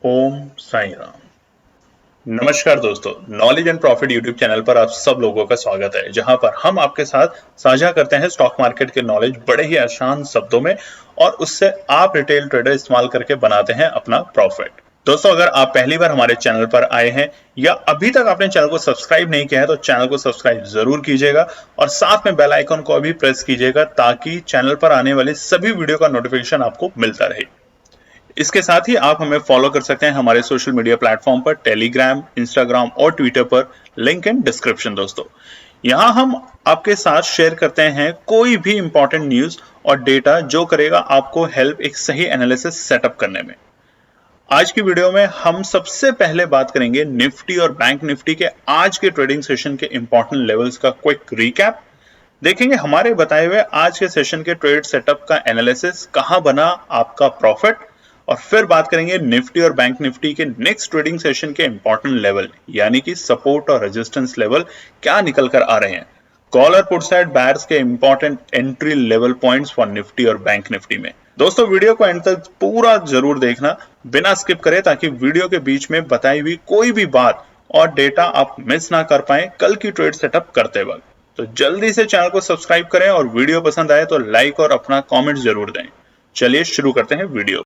ओम साई राम। नमस्कार दोस्तों, knowledge and profit YouTube channel पर आप सब लोगों का स्वागत है, जहां पर हम आपके साथ साझा करते हैं स्टॉक मार्केट के नॉलेज बड़े ही आसान शब्दों में और उससे आप रिटेल ट्रेडर इस्तेमाल करके बनाते हैं अपना प्रॉफिट। दोस्तों, अगर आप पहली बार हमारे चैनल पर आए हैं या अभी तक आपने चैनल को सब्सक्राइब नहीं किया है तो चैनल को सब्सक्राइब जरूर कीजिएगा और साथ में बेल आइकन को भी प्रेस कीजिएगा ताकि चैनल पर आने वाली सभी वीडियो का नोटिफिकेशन आपको मिलता रहे। इसके साथ ही आप हमें फॉलो कर सकते हैं हमारे सोशल मीडिया प्लेटफॉर्म पर, टेलीग्राम, इंस्टाग्राम और ट्विटर पर, लिंक इन डिस्क्रिप्शन। दोस्तों, यहां हम आपके साथ शेयर करते हैं कोई भी इंपॉर्टेंट न्यूज और डेटा जो करेगा आपको हेल्प एक सही एनालिसिस सेटअप करने में। आज की वीडियो में हम सबसे पहले बात करेंगे निफ्टी और बैंक निफ्टी के आज के ट्रेडिंग सेशन के इंपॉर्टेंट लेवल्स का क्विक रिकैप। देखेंगे हमारे बताए हुए आज के सेशन के ट्रेड सेटअप का एनालिसिस, कहां बना आपका प्रॉफिट, और फिर बात करेंगे निफ्टी और बैंक निफ्टी के नेक्स्ट ट्रेडिंग सेशन के इंपॉर्टेंट लेवल यानी कि सपोर्ट और रेजिस्टेंस लेवल क्या निकल कर आ रहे हैं। कॉल और पुट साइड बायर्स के important entry level points for Nifty और बैंक निफ्टी में। दोस्तों, वीडियो को एंड तक पूरा जरूर देखना बिना स्किप करे, ताकि वीडियो के बीच में बताई हुई कोई भी बात और डेटा आप मिस ना कर पाए कल की ट्रेड सेटअप करते वक्त। तो जल्दी से चैनल को सब्सक्राइब करें और वीडियो पसंद आए तो लाइक और अपना कॉमेंट जरूर दें। चलिए शुरू करते हैं वीडियो।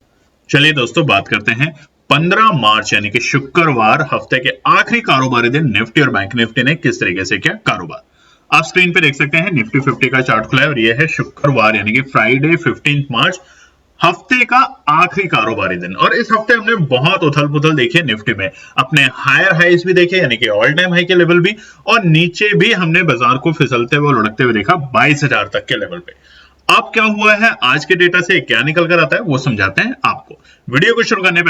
चलिए दोस्तों, बात करते हैं 15 मार्च यानी कि शुक्रवार हफ्ते के आखिरी कारोबारी दिन निफ्टी और बैंक निफ्टी ने किस तरीके से किया कारोबार। आप स्क्रीन पे देख सकते हैं निफ्टी 50 का चार्ट खुला है और यह है शुक्रवार यानी कि फ्राइडे 15 मार्च, हफ्ते का आखिरी कारोबारी दिन। और इस हफ्ते हमने बहुत उथल पुथल देखी है निफ्टी में, अपने हायर हाइज भी देखे यानी कि ऑल टाइम हाई के लेवल भी, और नीचे भी हमने बाजार को फिसलते हुए लुढ़कते हुए देखा 22,000 तक के लेवल पे। अब क्या हुआ है, आज के डेटा से क्या निकल कर आता है वो समझाते हैं आपको। वीडियो को शुरू करने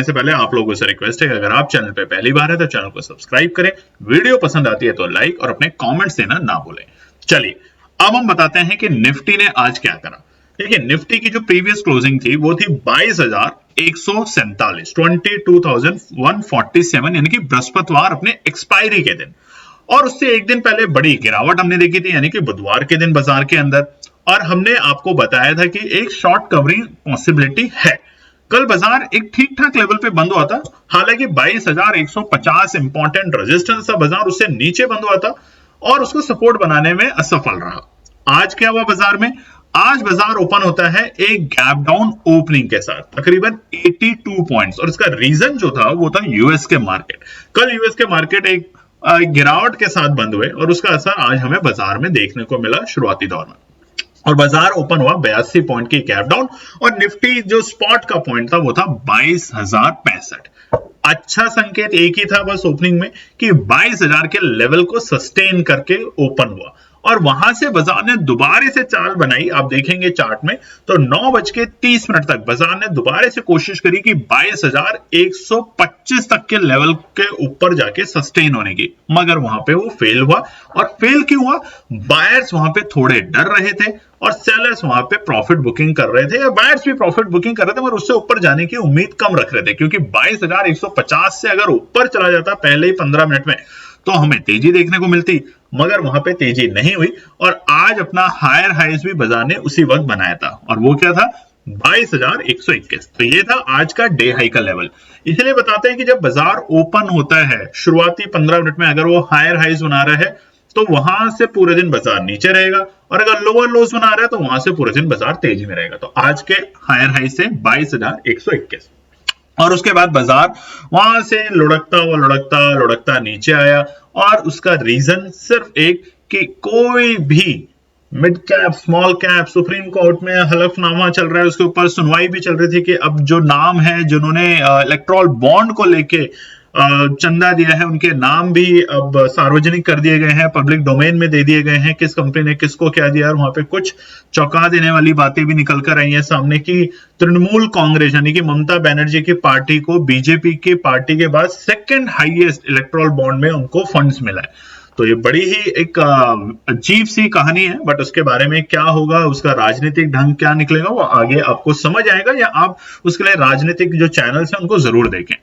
से पहले आप लोगों से रिक्वेस्ट है कि अगर आप चैनल पे पहली बार है तो चैनल को सब्सक्राइब करें, वीडियो पसंद आती है तो लाइक और अपने कमेंट्स देना ना भूलें। चलिए अब हम बताते हैं कि निफ्टी ने आज क्या करा। देखिए, निफ्टी की जो प्रीवियस क्लोजिंग थी वो थी 22,147, 22,147 यानी कि बृहस्पतिवार अपने एक्सपायरी के दिन, और उससे एक दिन पहले बड़ी गिरावट हमने देखी थी यानी कि बुधवार के दिन बाजार के अंदर, और हमने आपको बताया था कि एक शॉर्ट कवरिंग पॉसिबिलिटी है। कल बाजार एक ठीक ठाक लेवल पे बंद हुआ था, हालांकि 22,150 इंपॉर्टेंट रेजिस्टेंस था, बाजार उससे नीचे बंद हुआ था और उसको सपोर्ट बनाने में असफल रहा। आज क्या हुआ बाजार में, आज बाजार ओपन होता है एक गैप डाउन ओपनिंग के साथ तकरीबन 82 पॉइंट्स, और इसका रीजन जो था वो था यूएस के मार्केट। कल यूएस के मार्केट एक गिरावट के साथ बंद हुए और उसका असर आज हमें बाजार में देखने को मिला शुरुआती दौर में, और बाजार ओपन हुआ 82 पॉइंट की गैप डाउन, और निफ्टी जो स्पॉट का पॉइंट था वो था 22,065। अच्छा संकेत एक ही था बस ओपनिंग में कि 22,000 के लेवल को सस्टेन करके ओपन हुआ, और वहां से बाजार ने दोबारा से चाल बनाई। आप देखेंगे चार्ट में तो 9:30 तक बाजार ने दोबारा से कोशिश करी कि 22,125 तक के लेवल के ऊपर जाके सस्टेन होने की, मगर वहां पे वो फेल हुआ। और फेल क्यों हुआ, बायर्स वहां पे थोड़े डर रहे थे और सेलर्स वहां पे प्रॉफिट बुकिंग कर रहे थे, या बायर्स भी प्रॉफिट बुकिंग कर रहे थे मगर उससे ऊपर जाने की उम्मीद कम रख रहे थे, क्योंकि 22,150 से अगर ऊपर चला जाता पहले ही 15 मिनट में तो हमें तेजी देखने को मिलती, मगर वहां पे तेजी नहीं हुई। और आज अपना हायर हाइज भी बाजार ने उसी वक्त बनाया था, और वो क्या था 22,121। तो ये था आज का डे हाई का लेवल। इसलिए बताते हैं कि जब बाजार ओपन होता है शुरुआती 15 मिनट में अगर वो हायर हाइज बना रहा है तो वहां से पूरे दिन बाजार नीचे रहेगा, और अगर लोअर लोज बना रहा है तो वहां से पूरे दिन बाजार तेजी में रहेगा। तो आज के हायर हाई से 22,121, और उसके बाद बाजार वहां से लुढ़कता नीचे आया, और उसका रीजन सिर्फ एक कि कोई भी mid cap small cap supreme court में हलफनामा चल रहा है, उसके ऊपर सुनवाई भी चल रही थी कि अब जो नाम है जिन्होंने इलेक्ट्रल बॉन्ड को लेके चंदा दिया है उनके नाम भी अब सार्वजनिक कर दिए गए हैं, पब्लिक डोमेन में दे दिए गए हैं, किस कंपनी ने किसको क्या दिया। और वहां पे कुछ चौंका देने वाली बातें भी निकल कर आई हैं सामने की तृणमूल कांग्रेस यानी कि ममता बनर्जी की पार्टी को बीजेपी की पार्टी के बाद सेकंड हाईएस्ट इलेक्ट्रल बॉन्ड में उनको फंड्स मिला है। तो ये बड़ी ही एक अजीब सी कहानी है, बट उसके बारे में क्या होगा, उसका राजनीतिक ढंग क्या निकलेगा वो आगे आपको समझ आएगा, या आप उसके लिए राजनीतिक जो चैनल्स हैं उनको जरूर देखें।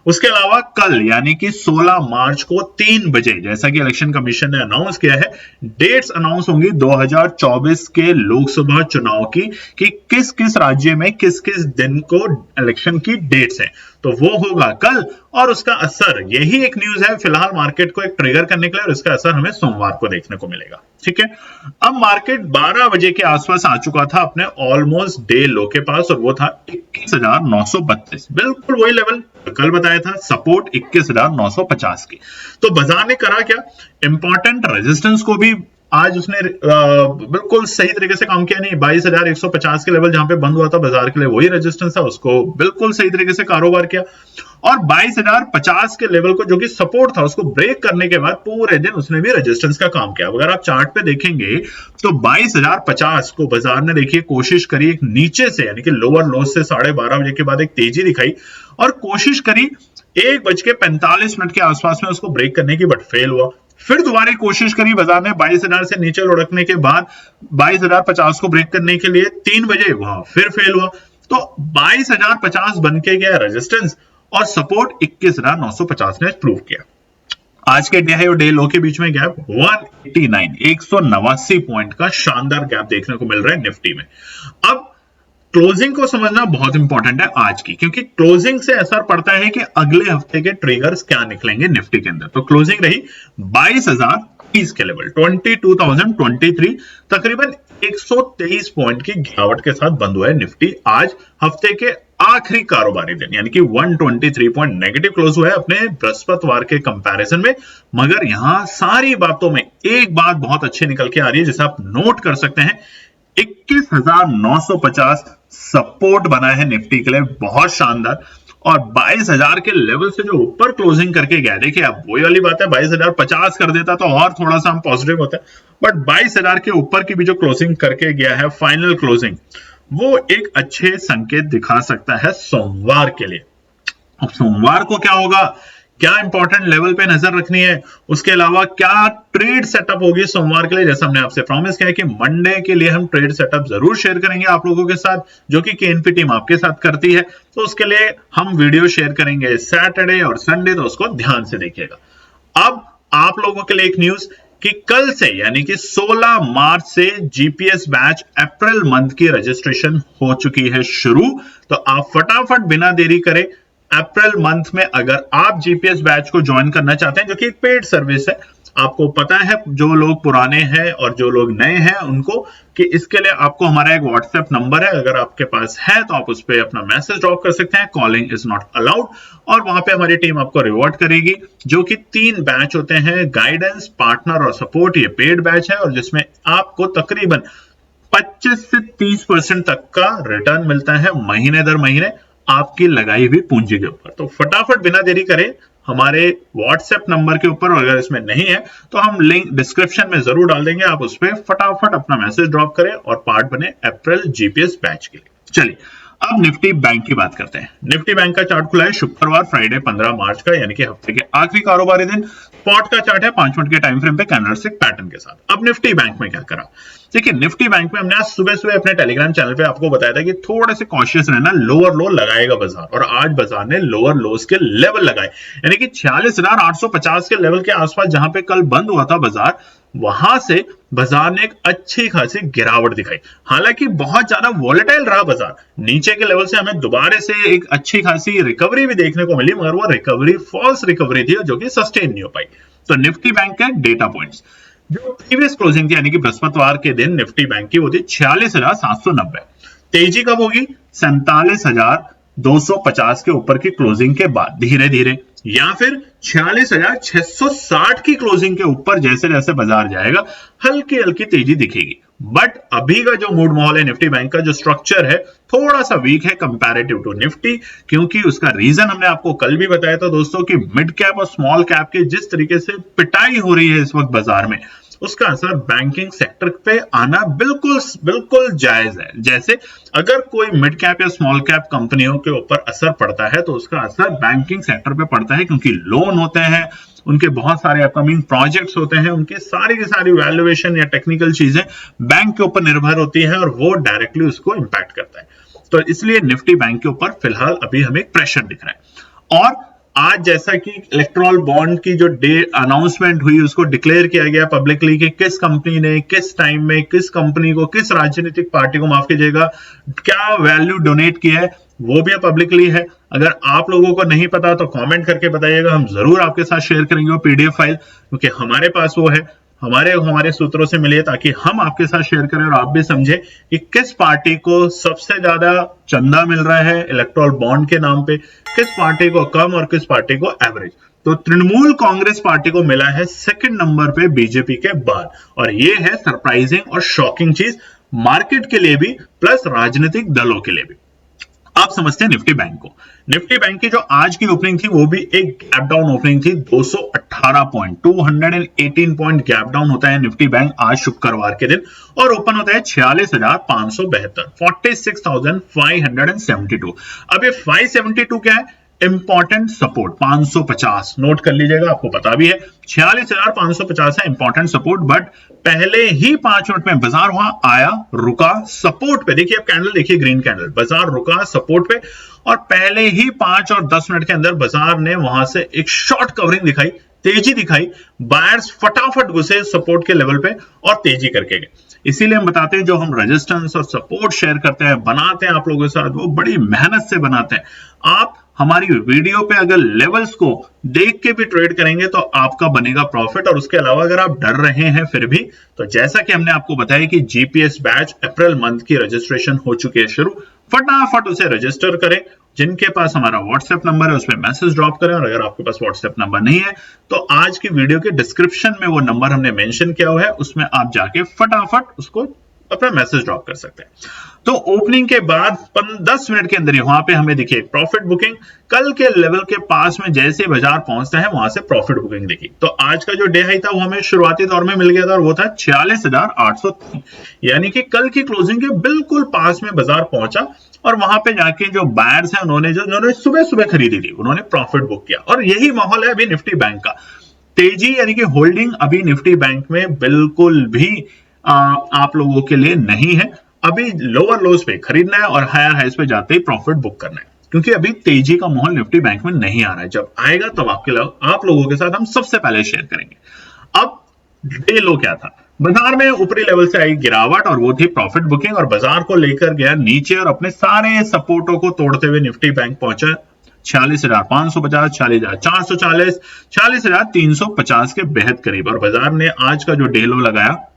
उसके अलावा कल यानी कि 16 मार्च को 3 बजे, जैसा कि इलेक्शन कमीशन ने अनाउंस किया है, डेट्स अनाउंस होंगी 2024 के लोकसभा चुनाव की, कि किस किस राज्य में किस किस दिन को इलेक्शन की डेट्स है। तो वो होगा कल, और उसका असर, यही एक न्यूज है फिलहाल मार्केट को एक ट्रिगर करने के लिए, और इसका असर हमें सोमवार को देखने को मिलेगा। ठीक है, अब मार्केट 12 बजे के आसपास आ चुका था अपने ऑलमोस्ट डे लो के पास, और वो था 21,932, बिल्कुल वही लेवल कल बताया था, सपोर्ट 21,950 की। तो बाजार ने करा क्या, इंपॉर्टेंट रेजिस्टेंस को भी आज उसने बिल्कुल सही तरीके से काम किया नहीं। 22,150 के लेवल जहां पे बंद हुआ था बाजार के लिए, वही रेजिस्टेंस था, उसको बिल्कुल सही तरीके से कारोबार किया। और 22,050 के लेवल को, जो कि सपोर्ट था, उसको ब्रेक करने के बाद पूरे दिन उसने भी रेजिस्टेंस का काम किया। अगर आप चार्ट पे देखेंगे तो 22,050 को बाजार ने, देखिए, कोशिश करी एक नीचे से, यानी कि लोअर लो से 12:30 बजे के बाद एक तेजी दिखाई, और कोशिश करी 1:45 के आसपास में उसको ब्रेक करने की, बट फेल हुआ। फिर दोबारा कोशिश करी बाजार ने 22,000 से नीचे लुढ़कने के बाद 22,050 को ब्रेक करने के लिए 3 बजे, वहां फिर फेल हुआ। तो 22,050 बन के गया रेजिस्टेंस, और सपोर्ट 21,950 ने प्रूव किया। आज के डे हाई और डे लो के बीच में गैप 189 पॉइंट का शानदार गैप देखने को मिल रहा है निफ्टी में। अब क्लोजिंग को समझना बहुत इंपॉर्टेंट है आज की, क्योंकि क्लोजिंग से असर पड़ता है कि अगले हफ्ते के ट्रिगर्स क्या निकलेंगे निफ्टी के अंदर। तो क्लोजिंग रही 22,030 के लेवल, 22,023, तकरीबन 123 पॉइंट की गिरावट के साथ बंद हुआ है निफ्टी आज हफ्ते के आखिरी कारोबारी दिन, यानी कि 123 पॉइंट नेगेटिव क्लोज हुआ है अपने बृहस्पतिवार के कंपैरिजन में। मगर यहां सारी बातों में एक बात बहुत अच्छी निकल के आ रही है, जिसे आप नोट कर सकते हैं। 21,950 सपोर्ट बना है निफ्टी के लिए, बहुत शानदार। और 22,000 के लेवल से जो ऊपर क्लोजिंग करके गया, देखिए अब वही वाली बात है, 22,050 कर देता तो और थोड़ा सा हम पॉजिटिव होते हैं, बट 22,000 के ऊपर की भी जो क्लोजिंग करके गया है, फाइनल क्लोजिंग, वो एक अच्छे संकेत दिखा सकता है सोमवार के लिए। अब सोमवार को क्या होगा, क्या इंपॉर्टेंट लेवल पे नजर रखनी है, उसके अलावा क्या ट्रेड सेटअप होगी सोमवार के लिए, जैसा हमने आपसे प्रॉमिस किया है कि मंडे के लिए हम ट्रेड सेटअप जरूर शेयर करेंगे आप लोगों के साथ, जो कि केएनपी टीम आपके साथ करती है। तो उसके लिए हम वीडियो शेयर करेंगे सैटरडे और संडे, तो उसको ध्यान से देखिएगा। अब आप लोगों के लिए एक न्यूज कि कल से, यानी कि 16 मार्च से जीपीएस बैच अप्रैल मंथ की रजिस्ट्रेशन हो चुकी है शुरू। तो आप फटाफट बिना देरी करें अप्रैल मंथ में अगर आप जीपीएस बैच को ज्वाइन करना चाहते हैं, जो कि एक पेड सर्विस है, आपको पता है जो लोग पुराने हैं और जो लोग नए हैं उनको, कि इसके लिए आपको हमारा एक व्हाट्सएप नंबर है, अगर आपके पास है तो आप उस पर अपना मैसेज ड्रॉप कर सकते हैं, कॉलिंग इज नॉट अलाउड, और वहां पे हमारी टीम आपको रिवॉर्ड करेगी, जो कि 3 बैच होते हैं, गाइडेंस, पार्टनर और सपोर्ट। ये पेड बैच है, और जिसमें आपको तकरीबन 25 से 30% तक का रिटर्न मिलता है महीने दर महीने आपकी लगाई हुई पूंजी के ऊपर। तो फटाफट बिना देरी करें हमारे व्हाट्सएप नंबर के ऊपर, अगर इसमें नहीं है तो हम लिंक डिस्क्रिप्शन में जरूर डाल देंगे, आप उस पर फटाफट अपना मैसेज ड्रॉप करें और पार्ट बने अप्रैल जीपीएस बैच के लिए। चलिए अब निफ्टी बैंक की बात करते हैं। निफ्टी बैंक का चार्ट खुला है शुक्रवार, फ्राइडे 15 मार्च का, यानी कि हफ्ते के आखिरी कारोबारी दिन। स्पॉट का चार्ट है 5 मिनट के टाइम फ्रेम पे कैंडलस्टिक पैटर्न के साथ। अब निफ्टी बैंक में क्या करा, देखिए निफ्टी बैंक में हमने आज सुबह सुबह अपने टेलीग्राम चैनल पे आपको बताया था कि थोड़े से कॉशियस रहना, लोअर लो लगाएगा बाजार, और आज बाजार ने लोअर लोस के लेवल लगाए, यानी कि 46,850 के लेवल के आसपास जहां पे कल बंद हुआ था बाजार, वहां से बाजार ने एक अच्छी खासी गिरावट दिखाई। हालांकि बहुत ज्यादा वॉलेटाइल रहा बाजार, नीचे के लेवल से हमें दोबारा से एक अच्छी खासी रिकवरी भी देखने को मिली, मगर वो रिकवरी फॉल्स रिकवरी थी, जो कि सस्टेन नहीं हो पाई। तो निफ्टी बैंक के डेटा पॉइंट्स, जो प्रीवियस क्लोजिंग थी, यानी कि बृहस्पतिवार के दिन निफ्टी बैंक की, वो थी 46,790। तेजी कब होगी, 47,250 के ऊपर की क्लोजिंग के बाद धीरे धीरे, या फिर 46,660 की क्लोजिंग के ऊपर जैसे जैसे बाजार जाएगा हल्की हल्की तेजी दिखेगी। बट अभी का जो मूड माहौल है निफ्टी बैंक का, जो स्ट्रक्चर है, थोड़ा सा वीक है कंपैरेटिव टू निफ्टी, क्योंकि उसका रीजन हमने आपको कल भी बताया था दोस्तों, कि मिड कैप और स्मॉल कैप के जिस तरीके से पिटाई हो रही है इस वक्त बाजार में, उसका असर बैंकिंग सेक्टर पे आना बिल्कुल बिल्कुल जायज है। जैसे अगर कोई मिड कैप या स्मॉल कैप कंपनियों के ऊपर असर पड़ता है तो उसका असर बैंकिंग सेक्टर पे पड़ता है, क्योंकि लोन होते हैं, उनके बहुत सारे अपकमिंग प्रोजेक्ट्स होते हैं, उनकी सारी की सारी वैल्यूएशन या टेक्निकल चीजें बैंक के ऊपर निर्भर होती है, और वो डायरेक्टली उसको इंपैक्ट करता है। तो इसलिए निफ्टी बैंक के ऊपर फिलहाल अभी हमें प्रेशर दिख रहा है। और आज जैसा कि इलेक्ट्रल बॉन्ड की जो डे अनाउंसमेंट हुई उसको डिक्लेयर किया गया पब्लिकली कि किस कंपनी ने किस टाइम में किस कंपनी को किस राजनीतिक पार्टी को माफ कीजिएगा क्या वैल्यू डोनेट किया है, वो भी पब्लिकली है। अगर आप लोगों को नहीं पता तो कमेंट करके बताइएगा, हम जरूर आपके साथ शेयर करेंगे वो पीडीएफ फाइल, क्योंकि हमारे पास वो है, हमारे सूत्रों से मिले, ताकि हम आपके साथ शेयर करें और आप भी समझे कि किस पार्टी को सबसे ज्यादा चंदा मिल रहा है इलेक्टोरल बॉन्ड के नाम पे, किस पार्टी को कम और किस पार्टी को एवरेज। तो तृणमूल कांग्रेस पार्टी को मिला है सेकंड नंबर पे बीजेपी के बाद, और ये है सरप्राइजिंग और शॉकिंग चीज मार्केट के लिए भी प्लस राजनीतिक दलों के लिए भी। आप समझते हैं निफ्टी बैंक को। निफ्टी बैंक की जो आज की ओपनिंग थी वो भी एक गैप डाउन ओपनिंग थी, 218 पॉइंट 218 पॉइंट गैप डाउन होता है निफ्टी बैंक आज शुक्रवार के दिन, और ओपन होता है 46,572 46,572। अब ये 572 क्या है, इंपॉर्टेंट सपोर्ट 550 नोट कर लीजिएगा, आपको पता भी है 46,550 है इंपॉर्टेंट सपोर्ट। बट पहले ही 5 मिनट में बाजार वहां आया, रुका सपोर्ट पे, देखिए अब कैंडल देखिए ग्रीन कैंडल, बाजार रुका सपोर्ट पे और पहले ही 5 और 10 मिनट के अंदर बाजार ने वहां से एक शॉर्ट कवरिंग दिखाई, तेजी दिखाई, बायर्स फटाफट घुसे सपोर्ट के लेवल पे और तेजी करके गए। इसीलिए हम बताते हैं जो हम रेजिस्टेंस और सपोर्ट शेयर करते हैं, बनाते हैं आप लोगों के साथ, वो बड़ी मेहनत से बनाते हैं। आप हमारी वीडियो पे अगर लेवल्स को देख के भी ट्रेड करेंगे तो आपका बनेगा प्रॉफिट, और उसके अलावा अगर आप डर रहे हैं फिर भी, तो जैसा कि हमने आपको बताया कि जीपीएस बैच अप्रैल मंथ की रजिस्ट्रेशन हो चुकी है शुरू, फटाफट उसे रजिस्टर करें। जिनके पास हमारा व्हाट्सएप नंबर है उस पर मैसेज ड्रॉप करें, और अगर आपके पास व्हाट्सएप नंबर नहीं है तो आज की वीडियो के डिस्क्रिप्शन में वो नंबर हमने मेंशन किया हुआ है, उसमें आप जाके फटाफट उसको अपना मैसेज ड्रॉप कर सकते हैं। तो ओपनिंग के बाद 10 मिनट के अंदर वहां पे हमें देखिए प्रॉफिट बुकिंग, कल के लेवल के पास में जैसे बाजार पहुंचता है वहां से प्रॉफिट बुकिंग देखी। तो आज का जो डे हाई था वो हमें शुरुआती दौर में मिल गया था, और वो था 46,803, यानी कि कल की क्लोजिंग के बिल्कुल पास में बाजार पहुंचा, और वहां पे जाके जो बायर्स हैं उन्होंने सुबह सुबह खरीदी थी, उन्होंने प्रॉफिट बुक किया। और यही माहौल है अभी निफ्टी बैंक का, तेजी यानी कि होल्डिंग अभी निफ्टी बैंक में बिल्कुल भी आप लोगों के लिए नहीं है। अभी लोअर लोज पे खरीदना है और हायर हाइज पे जाते ही प्रॉफिट बुक करना है, क्योंकि अभी तेजी का माहौल निफ्टी बैंक में नहीं आ रहा है। जब आएगा तब आप लोगों के साथ हम सबसे पहले शेयर करेंगे। अब डे लो क्या था, बाजार में ऊपरी लेवल से आई गिरावट और वो थी प्रॉफिट बुकिंग, और बाजार को लेकर गया नीचे और अपने सारे सपोर्टों को तोड़ते हुए निफ्टी बैंक पहुंचा 46,550, 46,440, 46,350 के बेहद करीब, और बाजार ने आज का जो डे लो लगाया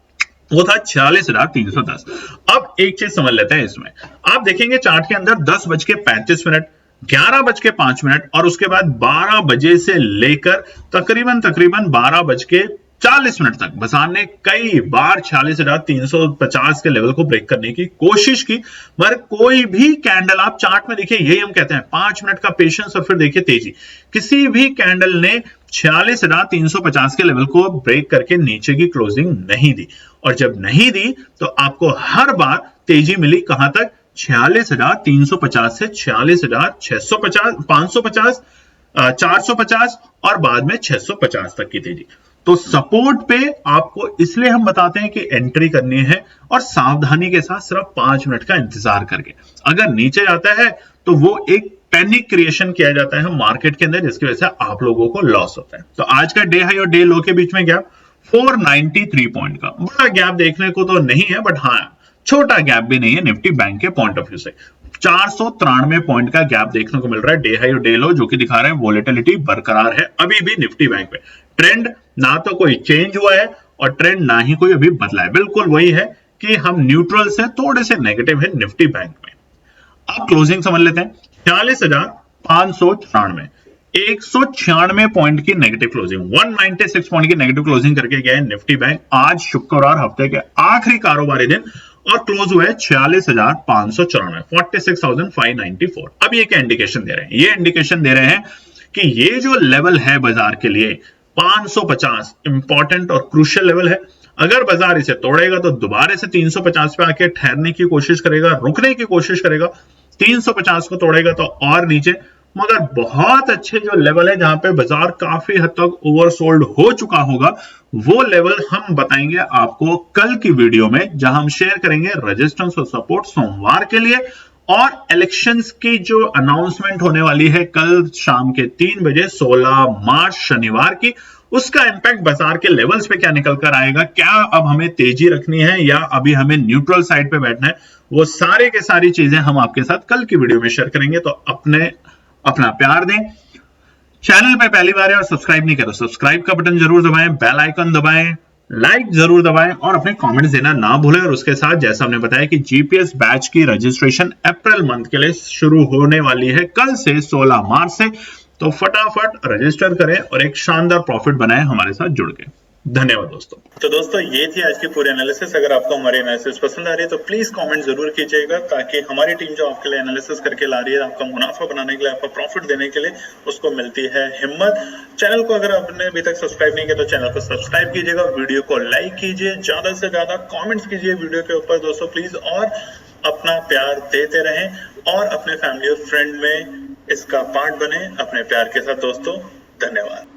वो था 46,310। अब एक चीज समझ लेते हैं इसमें, आप देखेंगे चार्ट के अंदर 10:35, 11:05 और उसके बाद 12 बजे से लेकर तकरीबन 12:40 तक बाजार ने कई बार 46,350 के लेवल को ब्रेक करने की कोशिश की, मगर कोई भी कैंडल आप चार्ट में देखिए, यही हम कहते हैं 5 मिनट का पेशेंस और फिर देखिए तेजी, किसी भी कैंडल ने 46,350 के लेवल को ब्रेक करके नीचे की क्लोजिंग नहीं दी। और जब नहीं दी तो आपको हर बार तेजी मिली कहां तक, 46,350 से 46,650, 550, 450 और बाद में 650 तक की तेजी। तो सपोर्ट पे आपको इसलिए हम बताते हैं कि एंट्री करनी है, और सावधानी के साथ सिर्फ 5 मिनट का इंतजार करके। अगर नीचे जाता है तो वो एक पैनिक क्रिएशन किया जाता है मार्केट के अंदर, जिसकी वजह से आप लोगों को लॉस होता है। तो आज का डे हाई और डे लो के बीच में गैप 493 पॉइंट का, बड़ा गैप देखने को तो नहीं है, बट हाँ छोटा गैप भी नहीं है निफ्टी बैंक के पॉइंट ऑफ व्यू से। 493 पॉइंट का गैप देखने को मिल रहा है डे हाई और डे लो, जो कि दिखा रहे हैं वोलेटिलिटी बरकरार है अभी भी निफ्टी बैंक में। ट्रेंड ना तो कोई चेंज हुआ है और ट्रेंड ना ही कोई अभी बदला है, बिल्कुल वही है कि हम न्यूट्रल से थोड़े से नेगेटिव है निफ्टी बैंक में। अब क्लोजिंग समझ लेते हैं, 46,594, 196 पॉइंट की नेगेटिव क्लोजिंग, 196 पॉइंट की नेगेटिव क्लोजिंग करके गया है निफ्टी बैंक आज शुक्रवार हफ्ते के आखिरी कारोबारी दिन, और क्लोज हुआ है 46,594, 46,594। अब ये क्या इंडिकेशन दे रहे हैं, ये इंडिकेशन दे रहे हैं कि ये जो लेवल है बाजार के लिए 550 इंपॉर्टेंट और क्रूशियल लेवल है। अगर बाजार इसे तोड़ेगा तो दोबारा से 350 पे आके ठहरने की कोशिश करेगा, रुकने की कोशिश करेगा, 350 को तोड़ेगा तो और नीचे, मगर बहुत अच्छे जो लेवल है जहां पे बाजार काफी हद तक ओवरसोल्ड हो चुका होगा, वो लेवल हम बताएंगे आपको कल की वीडियो में, जहां हम शेयर करेंगे रेजिस्टेंस और सपोर्ट सोमवार के लिए, और इलेक्शंस की जो अनाउंसमेंट होने वाली है कल शाम के 3 बजे 16 मार्च शनिवार की, उसका इंपैक्ट बाजार के लेवल्स पे क्या निकल कर आएगा, क्या अब हमें तेजी रखनी है या अभी हमें न्यूट्रल साइड पे बैठना है, वो सारे के सारी चीजें हम आपके साथ कल की वीडियो में शेयर करेंगे। तो अपना प्यार दें, चैनल पे पहली बार है और सब्सक्राइब नहीं करो, सब्सक्राइब का बटन जरूर दबाएं, बेल आइकन दबाएं, लाइक जरूर दबाएं और अपने कमेंट्स देना ना भूलें। और उसके साथ जैसा हमने बताया कि जीपीएस बैच की रजिस्ट्रेशन अप्रैल मंथ के लिए शुरू होने वाली है कल से 16 मार्च से, तो फटाफट रजिस्टर करें और एक शानदार प्रॉफिट बनाएं हमारे साथ जुड़ के। धन्यवाद दोस्तों। तो दोस्तों ये थी आज की पूरी एनालिसिस। अगर आपको हमारी एनालिसिस पसंद आ रही है तो प्लीज कमेंट जरूर कीजिएगा, ताकि हमारी टीम जो आपके लिए एनालिसिस करके ला रही है, आपका मुनाफा बनाने के लिए, आपका प्रॉफिट देने के लिए, उसको मिलती है हिम्मत। चैनल को अगर आपने अभी तक सब्सक्राइब नहीं किया तो चैनल को सब्सक्राइब कीजिएगा, वीडियो को लाइक कीजिए, ज्यादा से ज्यादा कॉमेंट्स कीजिए वीडियो के ऊपर दोस्तों प्लीज, और अपना प्यार देते रहें और अपने फैमिली और फ्रेंड में इसका पार्ट बने अपने प्यार के साथ दोस्तों। धन्यवाद।